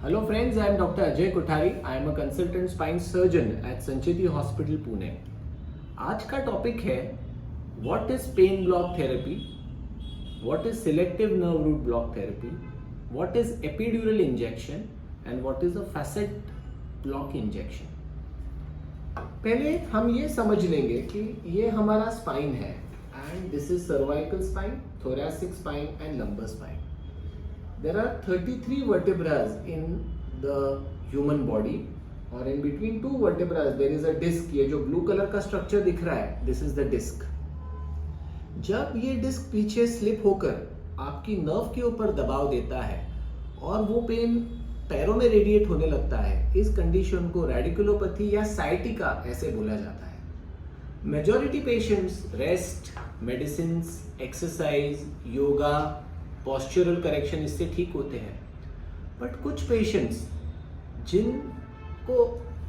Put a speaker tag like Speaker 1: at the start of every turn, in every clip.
Speaker 1: Hello friends, I am Dr. Ajay Kothari. I am a consultant spine surgeon at Sancheti Hospital, Pune. आज का topic है What is pain block therapy? What is selective nerve root block therapy? What is epidural injection? And what is a facet block injection? पहले हम ये समझ लेंगे कि ये हमारा स्पाइन है and this is cervical spine, thoracic spine and lumbar spine. There are 33 vertebrae in the human body और in between two vertebrae there is a disc. ये जो blue color का structure दिख रहा है, this is the disc. जब ये disc पीछे स्लिप होकर आपकी नर्व के ऊपर दबाव देता है और वो पेन पैरों में रेडिएट होने लगता है, इस कंडीशन को रेडिकुलोपैथी या साइटिका ऐसे बोला जाता है. Majority patients rest, medicine, exercise, yoga, postural correction इससे ठीक होते हैं. बट कुछ पेशेंट्स जिनको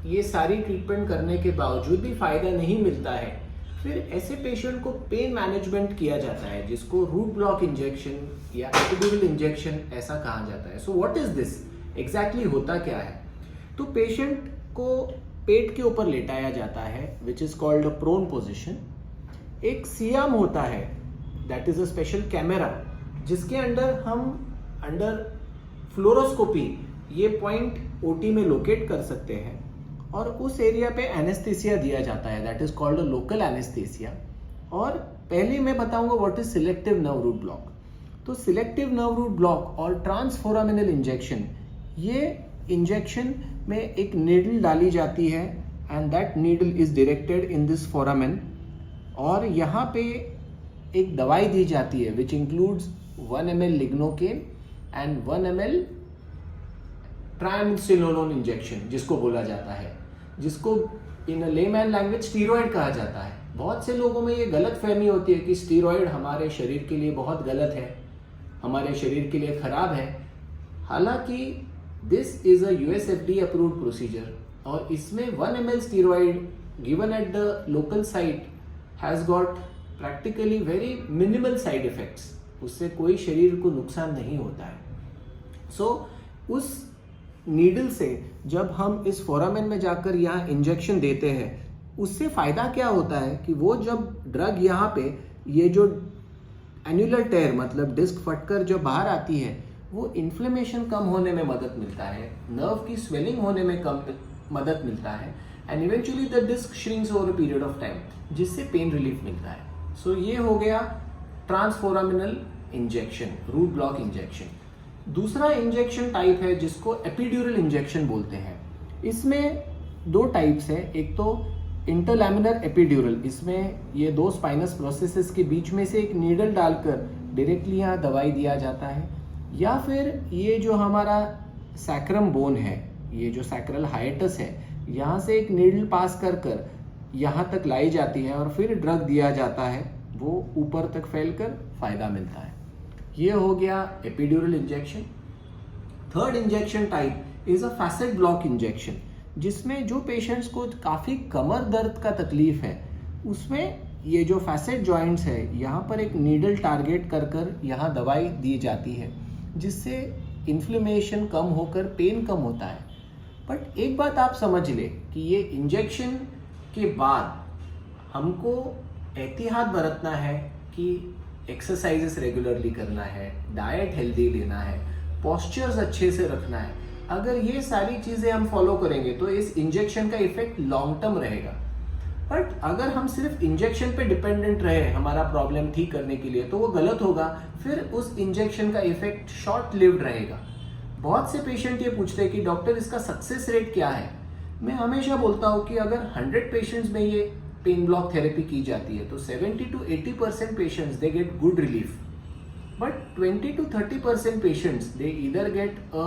Speaker 1: ये सारी ट्रीटमेंट करने के बावजूद भी फायदा नहीं मिलता है, फिर ऐसे पेशेंट को पेन मैनेजमेंट किया जाता है जिसको रूट ब्लॉक इंजेक्शन या एपिड्यूरल इंजेक्शन ऐसा कहा जाता है. So what is this exactly होता क्या है? तो पेशेंट को पेट के ऊपर लेटाया जाता है which is called a prone position. एक सियाम होता है that is a special camera जिसके अंडर फ्लोरोस्कोपी ये पॉइंट ओटी में लोकेट कर सकते हैं और उस एरिया पे एनेस्थीसिया दिया जाता है that is called a local anaesthesia. और पहले मैं बताऊंगा what is selective nerve root block. तो सिलेक्टिव नर्व रूट ब्लॉक और ट्रांसफोरामिनल इंजेक्शन, ये इंजेक्शन में एक नीडल डाली जाती है and that needle is directed in this foramen और यहाँ पे एक दवाई दी जाती है which includes 1 ml lignocaine and 1 ml triamcinolone injection जिसको बोला जाता है, जिसको इन लेमैन लैंग्वेज स्टीरॉयड कहा जाता है. बहुत से लोगों में ये गलत फहमी होती है कि स्टीरॉयड हमारे शरीर के लिए बहुत गलत है, हमारे शरीर के लिए खराब है. हालांकि this is a USFDA approved procedure और इसमें 1 ml steroid given at the local site has got practically very minimal side effects. उससे कोई शरीर को नुकसान नहीं होता है. सो उस नीडल से जब हम इस फोरामेन में जाकर यहाँ इंजेक्शन देते हैं, उससे फ़ायदा क्या होता है कि वो जब ड्रग यहाँ पे ये जो एन्युलर टेयर मतलब डिस्क फटकर जो बाहर आती है, वो इन्फ्लेमेशन कम होने में मदद मिलता है, नर्व की स्वेलिंग होने में कम मदद मिलता है and eventually the disc shrinks over a period of time जिससे पेन रिलीफ मिलता है. सो ये हो गया transforaminal injection, root block injection. दूसरा इंजेक्शन टाइप है जिसको एपिड्यूरल इंजेक्शन बोलते हैं. इसमें दो टाइप्स है. एक तो इंटरलैमिनर एपिड्यूरल, इसमें ये दो स्पाइनस प्रोसेसेस के बीच में से एक नीडल डालकर डायरेक्टली यहाँ दवाई दिया जाता है. या फिर ये जो हमारा सैक्रम बोन है, ये जो सैक्रल हाइटस है, यहाँ से एक नीडल पास कर यहाँ तक लाई जाती है और फिर ड्रग दिया जाता है, वो ऊपर तक फैलकर फायदा मिलता है. ये हो गया epidural injection. Third injection type is a facet block injection, जिसमें जो पेशेंट्स को काफ़ी कमर दर्द का तकलीफ है, उसमें ये जो फैसेट जॉइंट्स है यहाँ पर एक नीडल टारगेट कर यहाँ दवाई दी जाती है जिससे इन्फ्लेमेशन कम होकर पेन कम होता है. बट एक बात आप समझ ले कि ये इंजेक्शन के बाद हमको एहतियात बरतना है कि एक्सरसाइजेस रेगुलरली करना है, डाइट हेल्दी लेना है, पॉस्चर्स अच्छे से रखना है. अगर ये सारी चीज़ें हम फॉलो करेंगे तो इस इंजेक्शन का इफेक्ट लॉन्ग टर्म रहेगा. बट अगर हम सिर्फ इंजेक्शन पे डिपेंडेंट रहे हमारा प्रॉब्लम ठीक करने के लिए तो वो गलत होगा. फिर उस इंजेक्शन का इफेक्ट शॉर्ट लिव्ड रहेगा. बहुत से पेशेंट ये पूछते हैं कि डॉक्टर इसका सक्सेस रेट क्या है. मैं हमेशा बोलता हूँ कि अगर 100 पेशेंट्स में ये पेन ब्लॉक थेरेपी की जाती है तो 70 to 80% patients they get good relief. But 20 to 30% patients they either get a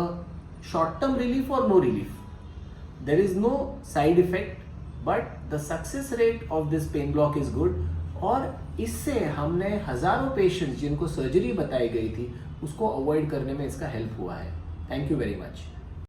Speaker 1: short term relief or no relief. There is no side effect but the success rate of this pain block is good. और इससे हमने हजारों patients जिनको surgery बताई गई थी उसको avoid करने में इसका हेल्प हुआ है. Thank you very much.